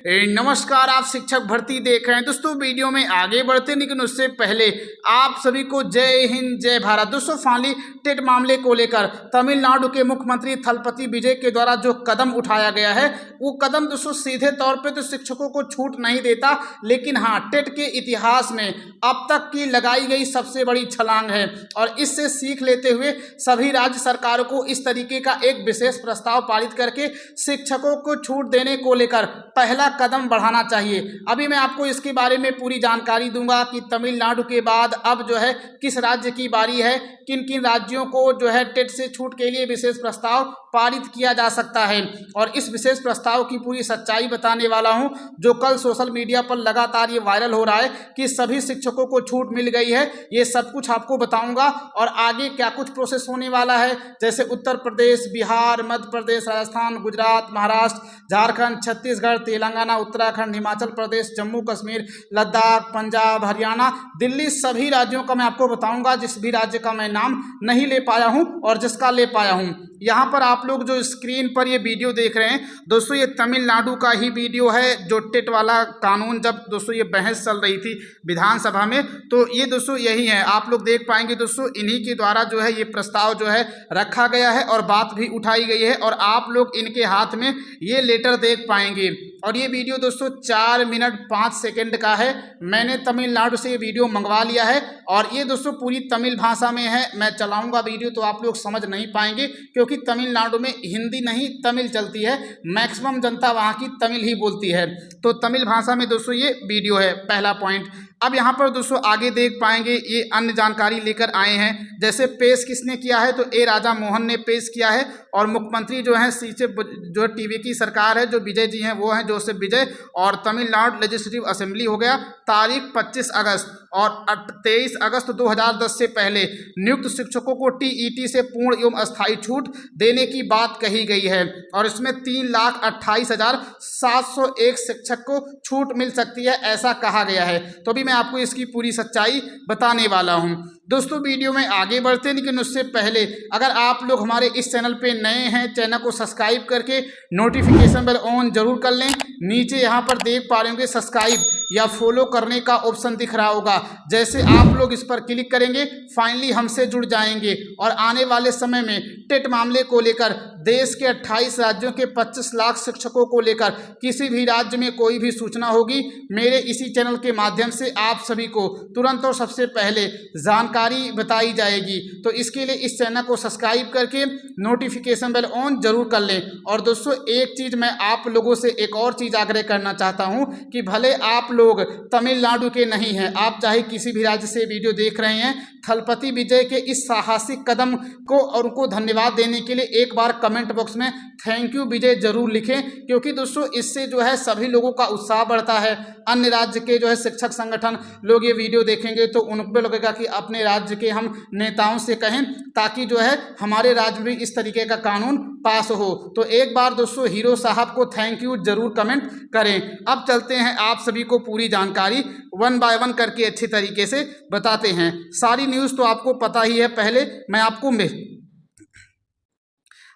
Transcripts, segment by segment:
नमस्कार, आप शिक्षक भर्ती देख रहे हैं। दोस्तों वीडियो में आगे बढ़ते लेकिन उससे पहले आप सभी को जय हिंद जय भारत। दोस्तों फाइनली टेट मामले को लेकर तमिलनाडु के मुख्यमंत्री थलपति विजय के द्वारा जो कदम उठाया गया है वो कदम दोस्तों सीधे तौर पे तो शिक्षकों को छूट नहीं देता, लेकिन हाँ टेट के इतिहास में अब तक की लगाई गई सबसे बड़ी छलांग है और इससे सीख लेते हुए सभी राज्य सरकारों को इस तरीके का एक विशेष प्रस्ताव पारित करके शिक्षकों को छूट देने को लेकर पहला कदम बढ़ाना चाहिए। अभी मैं आपको इसके बारे में पूरी जानकारी दूंगा कि तमिलनाडु के बाद अब जो है किस राज्य की बारी है, किन किन राज्यों को जो है टेट से छूट के लिए विशेष प्रस्ताव पारित किया जा सकता है और इस विशेष प्रस्ताव की पूरी सच्चाई बताने वाला हूं। जो कल सोशल मीडिया पर लगातार ये वायरल हो रहा है कि सभी शिक्षकों को छूट मिल गई है, ये सब कुछ आपको बताऊंगा और आगे क्या कुछ प्रोसेस होने वाला है, जैसे उत्तर प्रदेश, बिहार, मध्य प्रदेश, राजस्थान, गुजरात, महाराष्ट्र, झारखंड, छत्तीसगढ़, तेलंगाना, उत्तराखंड, हिमाचल प्रदेश, जम्मू कश्मीर, लद्दाख, पंजाब, हरियाणा, दिल्ली, सभी राज्यों का मैं आपको बताऊंगा। जिस भी राज्य का मैं नाम नहीं ले पाया हूं और जिसका ले पाया हूं, यहाँ पर आप लोग जो स्क्रीन पर ये वीडियो देख रहे हैं दोस्तों, ये तमिलनाडु का ही वीडियो है। जो टेट वाला कानून जब दोस्तों ये बहस चल रही थी विधानसभा में, तो ये दोस्तों यही है, आप लोग देख पाएंगे दोस्तों, इन्हीं के द्वारा जो है ये प्रस्ताव जो है रखा गया है और बात भी उठाई गई है और आप लोग इनके हाथ में ये लेटर देख पाएंगे। और ये वीडियो दोस्तों 4 मिनट 5 सेकंड का है। मैंने तमिलनाडु से ये वीडियो मंगवा लिया है और ये दोस्तों पूरी तमिल भाषा में है। मैं चलाऊंगा वीडियो तो आप लोग समझ नहीं पाएंगे, क्योंकि तमिलनाडु में हिंदी नहीं तमिल चलती है, मैक्सिमम जनता वहाँ की तमिल ही बोलती है। तो तमिल भाषा में दोस्तों ये वीडियो है, पहला पॉइंट। अब यहाँ पर दोस्तों आगे देख पाएंगे ये अन्य जानकारी लेकर आए हैं, जैसे पेश किसने किया है तो ए राजा मोहन ने पेश किया है और मुख्यमंत्री जो है सीचे जो टीवी की सरकार है, जो विजय जी हैं वो हैं जोसेफ विजय, और तमिलनाडु लेजिस्लेटिव असेंबली हो गया तारीख 25 अगस्त और 23 अगस्त 2010 से पहले नियुक्त शिक्षकों को टीईटी से पूर्ण एवं अस्थायी छूट देने की बात कही गई है और इसमें 3,28,701 शिक्षक को छूट मिल सकती है, ऐसा कहा गया है। तो अभी मैं आपको इसकी पूरी सच्चाई बताने वाला हूं। दोस्तों वीडियो में आगे बढ़ते हैं, लेकिन उससे पहले अगर आप लोग हमारे इस चैनल पे नए हैं, चैनल को सब्सक्राइब करके नोटिफिकेशन बेल ऑन जरूर कर लें। नीचे यहाँ पर देख पा रहे होंगे सब्सक्राइब या फॉलो करने का ऑप्शन दिख रहा होगा, जैसे आप लोग इस पर क्लिक करेंगे फाइनली हमसे जुड़ जाएंगे और आने वाले समय में टेट मामले को लेकर देश के 28 राज्यों के 25 लाख शिक्षकों को लेकर किसी भी राज्य में कोई भी सूचना होगी, मेरे इसी चैनल के माध्यम से आप सभी को तुरंत और सबसे पहले जानकारी बताई जाएगी। तो इसके लिए इस चैनल को सब्सक्राइब करके नोटिफिकेशन बेल ऑन जरूर कर लें। और दोस्तों एक चीज़ मैं आप लोगों से एक और चीज़ आग्रह करना चाहता हूं कि भले आप लोग तमिलनाडु के नहीं हैं, आप चाहे किसी भी राज्य से वीडियो देख रहे हैं, थलपति विजय के इस साहसिक कदम को और उनको धन्यवाद देने के लिए एक बार कमेंट बॉक्स में थैंक यू विजय जरूर लिखें, क्योंकि दोस्तों इससे जो है सभी लोगों का उत्साह बढ़ता है। अन्य राज्य के जो है शिक्षक संगठन लोग ये वीडियो देखेंगे तो उनको लगेगा कि अपने राज्य के हम नेताओं से कहें, ताकि जो है हमारे राज्य में इस तरीके का कानून पास हो। तो एक बार दोस्तों हीरो साहब को थैंक यू जरूर कमेंट करें। अब चलते हैं आप सभी को पूरी जानकारी वन बाय वन करके अच्छी तरीके से बताते हैं। सारी न्यूज़ तो आपको पता ही है, पहले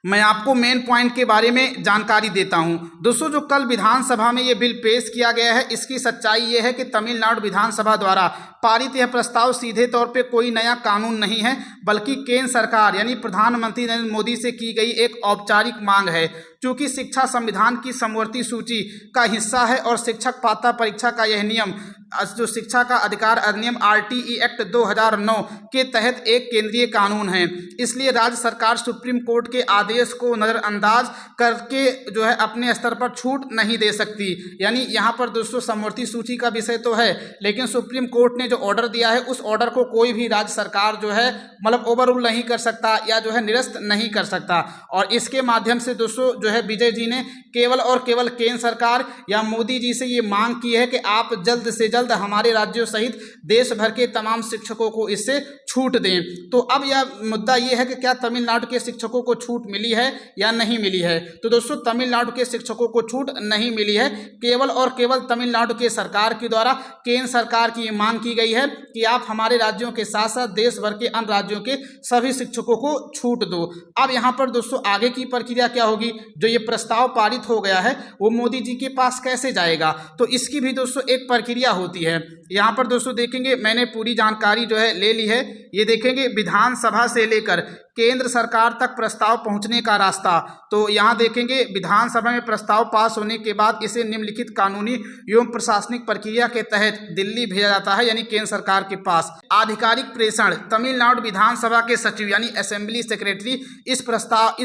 मैं आपको मेन पॉइंट के बारे में जानकारी देता हूं। दोस्तों जो कल विधानसभा में ये बिल पेश किया गया है, इसकी सच्चाई ये है कि तमिलनाडु विधानसभा द्वारा पारित यह प्रस्ताव सीधे तौर पे कोई नया कानून नहीं है, बल्कि केंद्र सरकार यानी प्रधानमंत्री नरेंद्र मोदी से की गई एक औपचारिक मांग है। क्योंकि शिक्षा संविधान की समवर्ती सूची का हिस्सा है और शिक्षक पात्रता परीक्षा का यह नियम जो शिक्षा का अधिकार अधिनियम RTE एक्ट 2009 के तहत एक केंद्रीय कानून है, इसलिए राज्य सरकार सुप्रीम कोर्ट के आदेश को नज़रअंदाज करके जो है अपने स्तर पर छूट नहीं दे सकती। यानी यहाँ पर दोस्तों समवर्ती सूची का विषय तो है, लेकिन सुप्रीम कोर्ट ने जो ऑर्डर दिया है उस ऑर्डर को कोई भी राज्य सरकार जो है मतलब ओवररूल नहीं कर सकता या जो है निरस्त नहीं कर सकता। और इसके माध्यम से दोस्तों जो है विजय जी ने केवल और केवल केंद्र सरकार या मोदी जी से ये मांग की है कि आप जल्द से जल्द हमारे राज्यों सहित देश भर के तमाम शिक्षकों को इससे छूट दें। तो अब यह मुद्दा ये है कि क्या तमिलनाडु के शिक्षकों को छूट मिली है या नहीं मिली है। तो दोस्तों तमिलनाडु के शिक्षकों को छूट नहीं मिली है, केवल और केवल तमिलनाडु के सरकार के द्वारा केंद्र सरकार की मांग की गई है कि आप हमारे राज्यों के साथ साथ देश भर के अन्य राज्यों के सभी शिक्षकों को छूट दो। अब यहाँ पर दोस्तों आगे की प्रक्रिया क्या होगी, जो ये प्रस्ताव पारित हो गया है वो मोदी जी के पास कैसे जाएगा, तो इसकी भी दोस्तों एक प्रक्रिया होती है। यहाँ पर दोस्तों देखेंगे, मैंने पूरी जानकारी जो है ले ली है। ये देखेंगे विधानसभा से लेकर केंद्र सरकार तक प्रस्ताव पहुंचने का रास्ता। तो यहाँ देखेंगे विधानसभा में प्रस्ताव पास होने के बाद इसे निम्नलिखित कानूनी एवं प्रशासनिक प्रक्रिया के तहत दिल्ली भेजा जाता है, यानी केंद्र सरकार के पास। आधिकारिक प्रेषण तमिलनाडु विधानसभा के सचिव यानी असेंबली सेक्रेटरी इस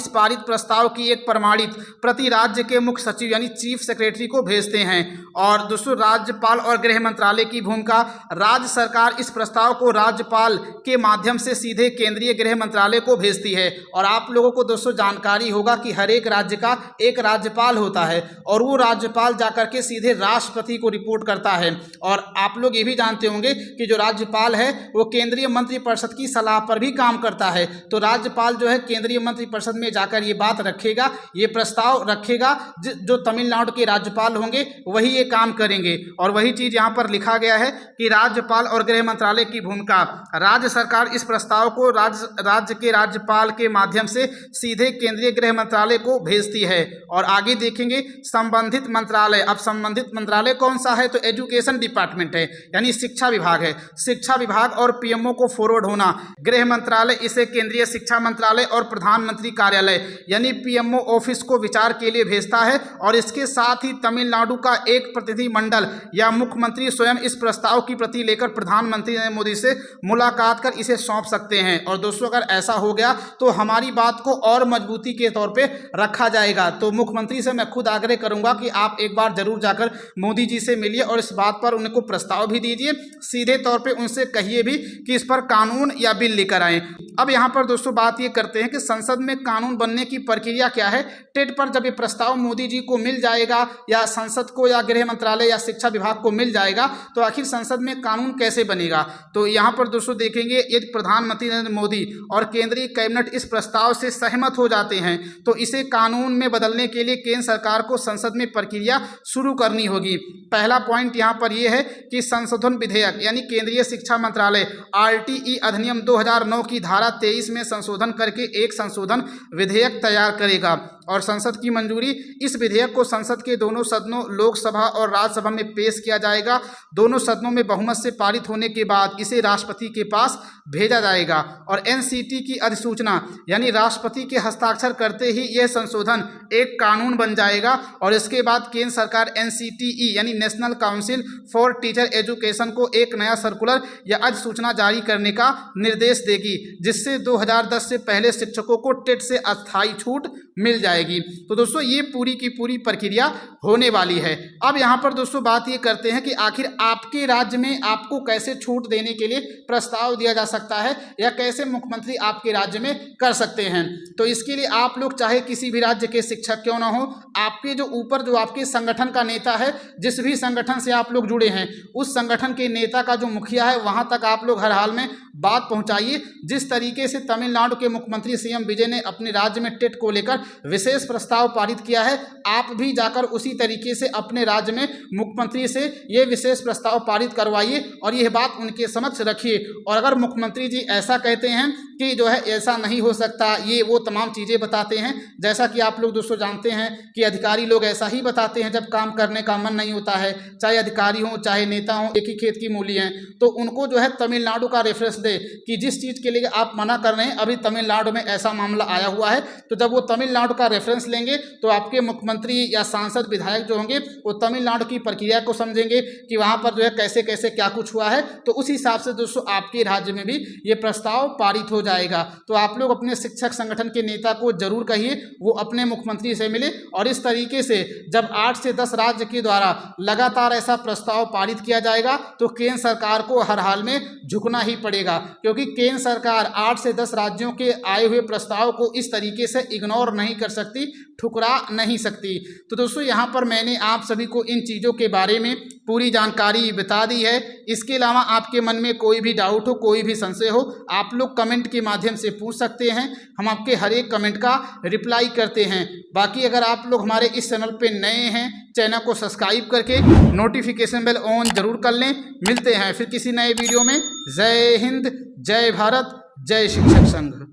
पारित प्रस्ताव की एक प्रमाणित प्रति राज्य के मुख्य सचिव यानी चीफ सेक्रेटरी को भेजते हैं। और दोस्तों राज्यपाल और गृह मंत्रालय की भूमिका, राज्य सरकार इस प्रस्ताव को राज्यपाल के माध्यम से सीधे केंद्रीय गृह मंत्रालय को भेजती है। और आप लोगों को दोस्तों जानकारी होगा कि हर एक राज्य का एक राज्यपाल होता है और वो राज्यपाल जाकर के सीधे राष्ट्रपति को रिपोर्ट करता है। और आप लोग ये भी जानते होंगे कि जो राज्यपाल है वो केंद्रीय मंत्रिपरिषद की सलाह पर भी काम करता है। तो राज्यपाल जो है केंद्रीय मंत्रिपरिषद में जाकर ये बात रखेगा, ये प्रस्ताव रखेगा, जो तमिलनाडु के राज्यपाल होंगे वही ये काम करेंगे। और वही चीज यहाँ पर लिखा गया है कि राज्यपाल और गृह मंत्रालय की भूमिका, राज्य सरकार इस प्रस्ताव को राज्य के राज्यपाल के माध्यम से सीधे केंद्रीय गृह मंत्रालय को भेजती है। और आगे देखेंगे संबंधित मंत्रालय, अब संबंधित मंत्रालय कौन सा है, तो एजुकेशन डिपार्टमेंट है यानी शिक्षा विभाग है। शिक्षा विभाग और पीएमओ को फॉरवर्ड होना, गृह मंत्रालय इसे केंद्रीय शिक्षा मंत्रालय और प्रधानमंत्री कार्यालय यानी पीएमओ ऑफिस को विचार के लिए भेजता है। और इसके साथ ही तमिलनाडु का एक प्रतिनिधिमंडल या मुख्यमंत्री स्वयं इस प्रस्ताव की प्रति लेकर प्रधानमंत्री नरेंद्र मोदी से मुलाकात कर इसे सौंप सकते हैं। और दोस्तों अगर ऐसा हो गया तो हमारी बात को और मजबूती के तौर पे रखा जाएगा। तो मुख्यमंत्री से मैं खुद आग्रह करूंगा कि आप एक बार जरूर जाकर मोदी जी से मिलिए और इस बात पर उनको प्रस्ताव भी दीजिए, सीधे तौर पे उनसे कहिए भी कि इस पर कानून या बिल लेकर आए। अब यहाँ पर दोस्तों बात ये करते हैं कि संसद में कानून बनने की प्रक्रिया क्या है। टेट पर जब ये प्रस्ताव मोदी जी को मिल जाएगा या संसद को या गृह मंत्रालय या शिक्षा विभाग को मिल जाएगा तो आखिर संसद में कानून कैसे बनेगा। तो यहाँ पर दोस्तों देखेंगे यदि प्रधानमंत्री नरेंद्र मोदी और केंद्रीय कैबिनेट इस प्रस्ताव से सहमत हो जाते हैं तो इसे कानून में बदलने के लिए केंद्र सरकार को संसद में प्रक्रिया शुरू करनी होगी। पहला पॉइंट यहाँ पर यह है कि संशोधन विधेयक यानी केंद्रीय शिक्षा मंत्रालय RTE अधिनियम 2009 की धारा 23 में संशोधन करके एक संशोधन विधेयक तैयार करेगा और संसद की मंजूरी। इस विधेयक को संसद के दोनों सदनों लोकसभा और राज्यसभा में पेश किया जाएगा। दोनों सदनों में बहुमत से पारित होने के बाद इसे राष्ट्रपति के पास भेजा जाएगा और NCT की अधिसूचना यानी राष्ट्रपति के हस्ताक्षर करते ही यह संशोधन एक कानून बन जाएगा। और इसके बाद केंद्र सरकार NCTE यानी national council for teacher education को एक नया सर्कुलर या अधिसूचना जारी करने का निर्देश देगी, जिससे 2010 से पहले शिक्षकों को टेट से अस्थायी छूट मिल जाएगी। तो दोस्तों ये पूरी की पूरी प्रक्रिया होने वाली है। अब यहाँ पर दोस्तों बात ये करते हैं कि आखिर आपके राज्य में आपको कैसे छूट देने के लिए प्रस्ताव दिया जा सकता है या कैसे मुख्यमंत्री आपके राज्य में कर सकते हैं। तो इसके लिए आप लोग चाहे किसी भी राज्य के शिक्षक क्यों ना हो, आपके जो ऊपर जो आपके संगठन का नेता है, जिस भी संगठन से आप लोग जुड़े हैं उस संगठन के नेता का जो मुखिया है वहां तक आप लोग हर हाल में बात पहुंचाइए। जिस तरीके से तमिलनाडु के मुख्यमंत्री CM विजय ने अपने राज्य में टेट को लेकर विशेष प्रस्ताव पारित किया है, आप भी जाकर उसी तरीके से अपने राज्य में मुख्यमंत्री से ये विशेष प्रस्ताव पारित करवाइए और यह बात उनके समक्ष रखिए। और अगर मुख्यमंत्री जी ऐसा कहते हैं कि जो है ऐसा नहीं हो सकता, ये वो तमाम चीज़ें बताते हैं, जैसा कि आप लोग दोस्तों जानते हैं कि अधिकारी लोग ऐसा ही बताते हैं जब काम करने का मन नहीं होता है, चाहे अधिकारी हों चाहे नेता हों, एक ही खेत की मूली हैं। तो उनको जो है तमिलनाडु का रेफरेंस दे कि जिस चीज़ के लिए आप मना कर रहे हैं अभी तमिलनाडु में ऐसा मामला आया हुआ है। तो जब वो तमिलनाडु का रेफरेंस लेंगे तो आपके मुख्यमंत्री या सांसद विधायक जो होंगे वो तमिलनाडु की प्रक्रिया को समझेंगे कि वहाँ पर जो है कैसे कैसे क्या कुछ हुआ है। तो उस हिसाब से दोस्तों आपके राज्य में भी ये प्रस्ताव पारित हो जाएगा। तो आप लोग अपने शिक्षक संगठन के नेता को जरूर कहिए वो अपने मुख्यमंत्री से मिले। और इस तरीके से जब 8 से 10 राज्य के द्वारा लगातार ऐसा प्रस्ताव पारित किया जाएगा तो केंद्र सरकार को हर हाल में झुकना ही पड़ेगा। क्योंकि केंद्र सरकार 8 से 10 राज्यों के आए हुए प्रस्ताव को इस तरीके से इग्नोर नहीं कर सकती, ठुकरा नहीं सकती। तो दोस्तों यहाँ पर मैंने आप सभी को इन चीज़ों के बारे में पूरी जानकारी बता दी है। इसके अलावा आपके मन में कोई भी डाउट हो, कोई भी संशय हो, आप लोग कमेंट के माध्यम से पूछ सकते हैं। हम आपके हर एक कमेंट का रिप्लाई करते हैं। बाकी अगर आप लोग हमारे इस चैनल पे नए हैं, चैनल को सब्सक्राइब करके नोटिफिकेशन बेल ऑन जरूर कर लें। मिलते हैं फिर किसी नए वीडियो में। जय हिंद, जय भारत, जय शिक्षक संघ।